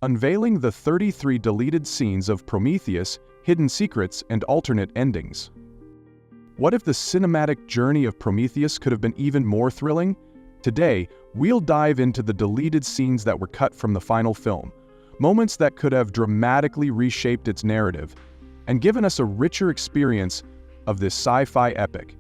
unveiling the 33 deleted scenes of Prometheus, hidden secrets, and alternate endings. What if the cinematic journey of Prometheus could have been even more thrilling? Today, we'll dive into the deleted scenes that were cut from the final film, moments that could have dramatically reshaped its narrative and given us a richer experience of this sci-fi epic.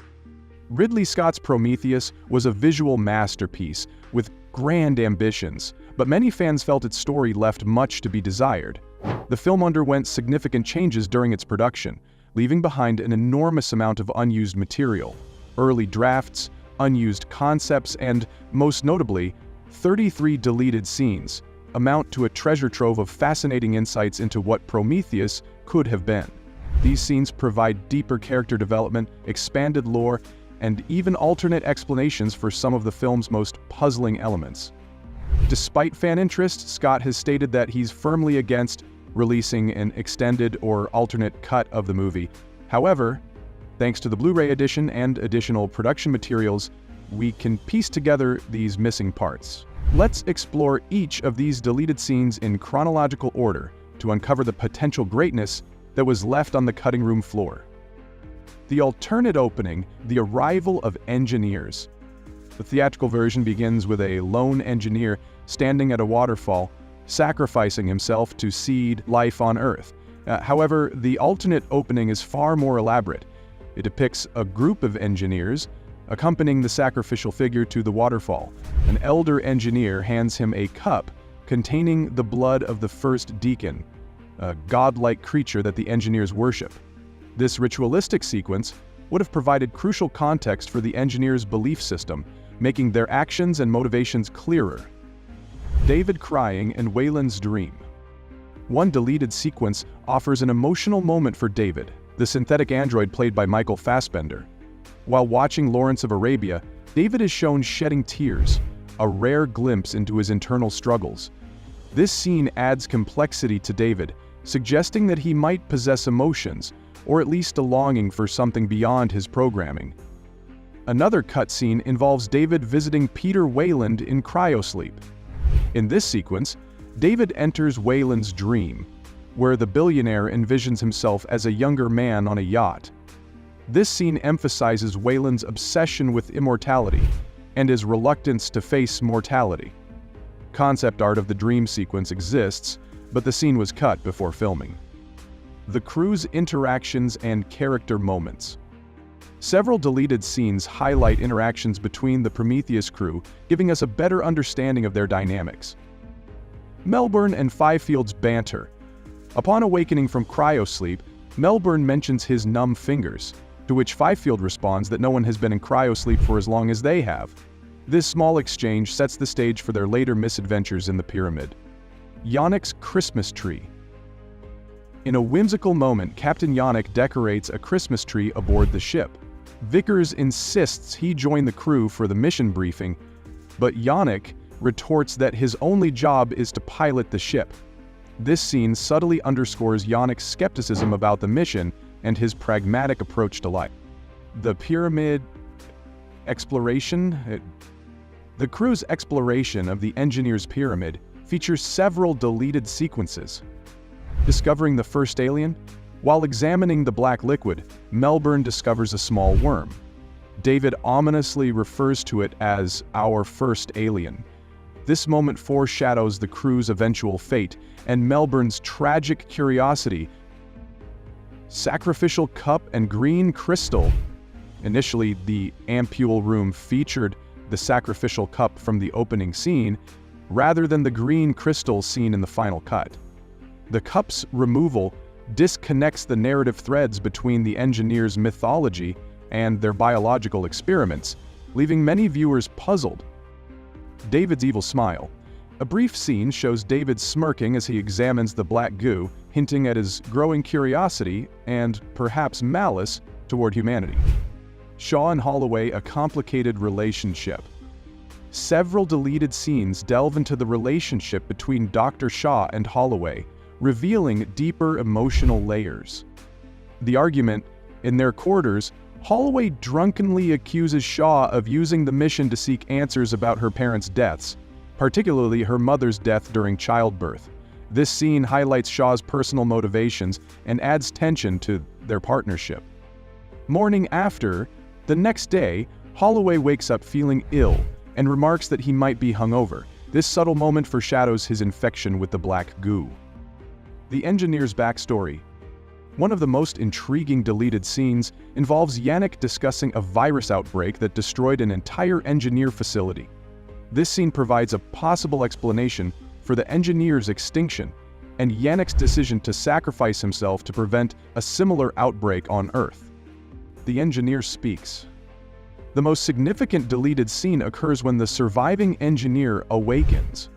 Ridley Scott's Prometheus was a visual masterpiece with grand ambitions, but many fans felt its story left much to be desired. The film underwent significant changes during its production, leaving behind an enormous amount of unused material, early drafts, unused concepts, and, most notably, 33 deleted scenes, amount to a treasure trove of fascinating insights into what Prometheus could have been. These scenes provide deeper character development, expanded lore, and even alternate explanations for some of the film's most puzzling elements. Despite fan interest, Scott has stated that he's firmly against releasing an extended or alternate cut of the movie. However, thanks to the Blu-ray edition and additional production materials, we can piece together these missing parts. Let's explore each of these deleted scenes in chronological order to uncover the potential greatness that was left on the cutting room floor. The alternate opening, The Arrival of Engineers. The theatrical version begins with a lone engineer standing at a waterfall, sacrificing himself to seed life on Earth. However, the alternate opening is far more elaborate. It depicts a group of engineers accompanying the sacrificial figure to the waterfall. An elder engineer hands him a cup containing the blood of the first deacon, a godlike creature that the engineers worship. This ritualistic sequence would have provided crucial context for the engineers' belief system, making their actions and motivations clearer. David crying and Wayland's dream. One deleted sequence offers an emotional moment for David, the synthetic android played by Michael Fassbender. While watching Lawrence of Arabia, David is shown shedding tears, a rare glimpse into his internal struggles. This scene adds complexity to David, suggesting that he might possess emotions, or at least a longing for something beyond his programming. Another cutscene involves David visiting Peter Wayland in cryosleep. In this sequence, David enters Wayland's dream, where the billionaire envisions himself as a younger man on a yacht. This scene emphasizes Wayland's obsession with immortality and his reluctance to face mortality. Concept art of the dream sequence exists, but the scene was cut before filming. The crew's interactions and character moments. Several deleted scenes highlight interactions between the Prometheus crew, giving us a better understanding of their dynamics. Melbourne and Fifield's banter. Upon awakening from cryosleep, Melbourne mentions his numb fingers, to which Fifield responds that no one has been in cryosleep for as long as they have. This small exchange sets the stage for their later misadventures in the pyramid. Yannick's Christmas tree. In a whimsical moment, Captain Yannick decorates a Christmas tree aboard the ship. Vickers insists he join the crew for the mission briefing, but Yannick retorts that his only job is to pilot the ship. This scene subtly underscores Yannick's skepticism about the mission and his pragmatic approach to life. The pyramid exploration. The crew's exploration of the engineer's pyramid features several deleted sequences. Discovering the first alien, while examining the black liquid, Melbourne discovers a small worm. David ominously refers to it as our first alien. This moment foreshadows the crew's eventual fate and Melbourne's tragic curiosity. Sacrificial cup and green crystal. Initially, the ampule room featured the sacrificial cup from the opening scene, rather than the green crystal seen in the final cut. The cup's removal disconnects the narrative threads between the engineers' mythology and their biological experiments, leaving many viewers puzzled. David's evil smile. A brief scene shows David smirking as he examines the black goo, hinting at his growing curiosity and, perhaps, malice toward humanity. Shaw and Holloway, a complicated relationship. Several deleted scenes delve into the relationship between Dr. Shaw and Holloway, revealing deeper emotional layers. The argument, in their quarters, Holloway drunkenly accuses Shaw of using the mission to seek answers about her parents' deaths, particularly her mother's death during childbirth, This scene highlights Shaw's personal motivations and adds tension to their partnership. Morning after, the next day, Holloway wakes up feeling ill and remarks that he might be hungover. This subtle moment foreshadows his infection with the black goo. The engineer's backstory. One of the most intriguing deleted scenes involves Yannick discussing a virus outbreak that destroyed an entire engineer facility. This scene provides a possible explanation for the engineer's extinction and Yannick's decision to sacrifice himself to prevent a similar outbreak on Earth. The engineer speaks. The most significant deleted scene occurs when the surviving engineer awakens.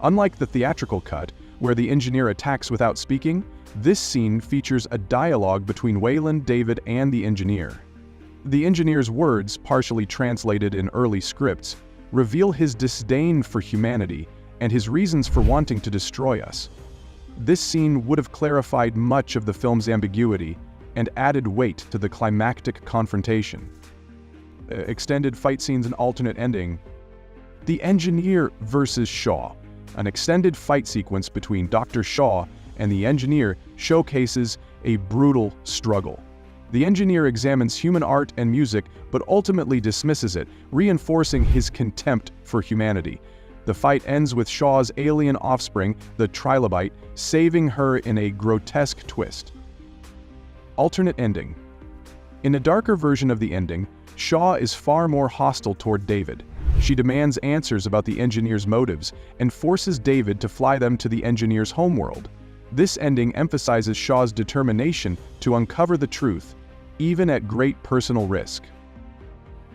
Unlike the theatrical cut, where the engineer attacks without speaking, this scene features a dialogue between Wayland, David, and the engineer. The engineer's words, partially translated in early scripts, reveal his disdain for humanity and his reasons for wanting to destroy us. This scene would have clarified much of the film's ambiguity and added weight to the climactic confrontation. Extended fight scenes and alternate ending. The Engineer versus Shaw. An extended fight sequence between Dr. Shaw and the engineer showcases a brutal struggle. The engineer examines human art and music but ultimately dismisses it, reinforcing his contempt for humanity. The fight ends with Shaw's alien offspring, the trilobite, saving her in a grotesque twist. Alternate ending. In a darker version of the ending, Shaw is far more hostile toward David. She demands answers about the engineer's motives and forces David to fly them to the engineer's homeworld. This ending emphasizes Shaw's determination to uncover the truth, even at great personal risk.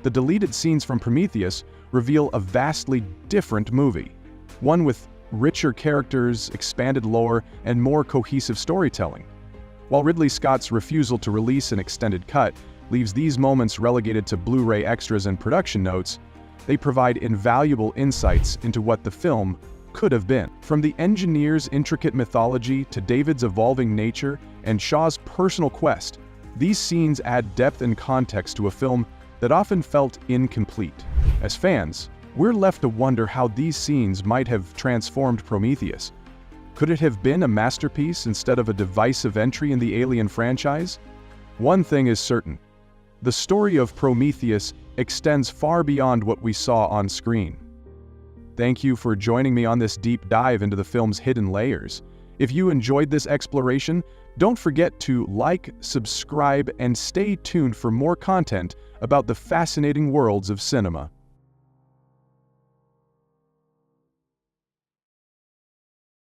The deleted scenes from Prometheus reveal a vastly different movie, one with richer characters, expanded lore, and more cohesive storytelling. While Ridley Scott's refusal to release an extended cut leaves these moments relegated to Blu-ray extras and production notes, they provide invaluable insights into what the film could have been. From the engineer's intricate mythology to David's evolving nature and Shaw's personal quest, these scenes add depth and context to a film that often felt incomplete. As fans, we're left to wonder how these scenes might have transformed Prometheus. Could it have been a masterpiece instead of a divisive entry in the Alien franchise? One thing is certain. The story of Prometheus extends far beyond what we saw on screen. Thank you for joining me on this deep dive into the film's hidden layers. If you enjoyed this exploration, don't forget to like, subscribe, and stay tuned for more content about the fascinating worlds of cinema.